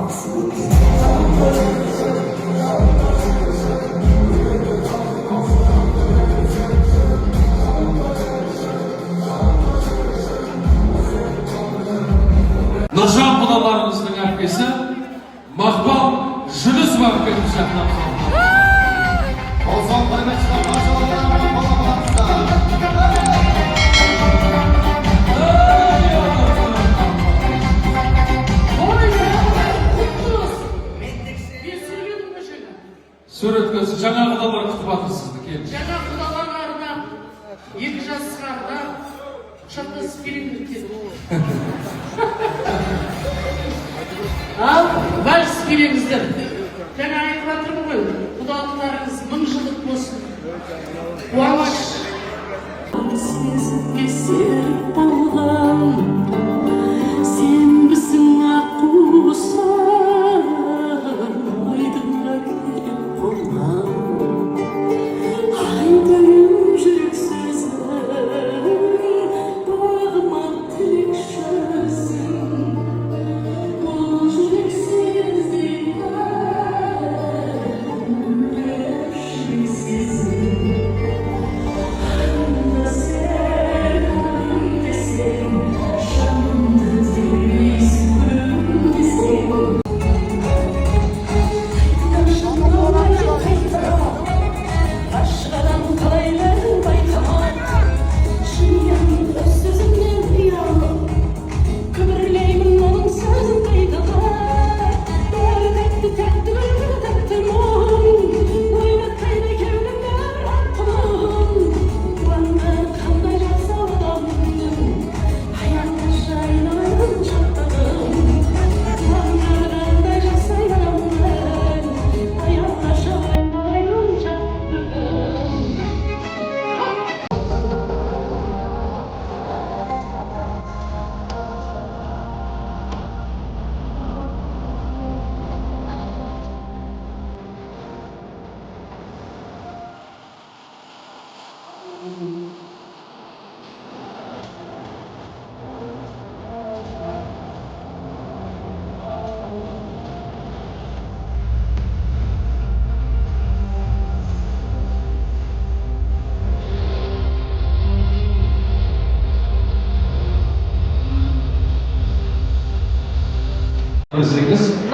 Nurjan budalarımızın erkesi Mahbal Jülüsov erkekimiz yakınlar. Suretköz жаңа құдалар күтіп атыр сізді. Жаңа құдаларына 2 жасқарда құшақтас спиринг өтеді. Ал вальс билеңіздер. Жаңа айтып жатырмын ғой, құдалықтарыңыз 1000 жылдық болсын. Қуаныш.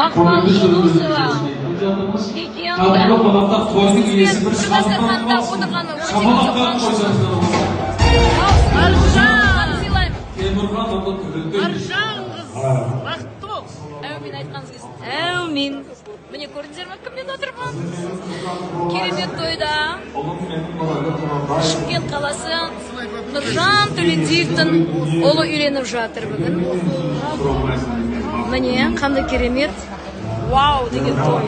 Mahbal Jülüsova. Әумин. Міне көрдіңіздер ме, кіммен отырмын? Керемет тойда Шымкент қаласы Нұржан Төлендиевтің ұлы үйленіп жатыр бүгін. Міне қандай керемет. Вау деген той.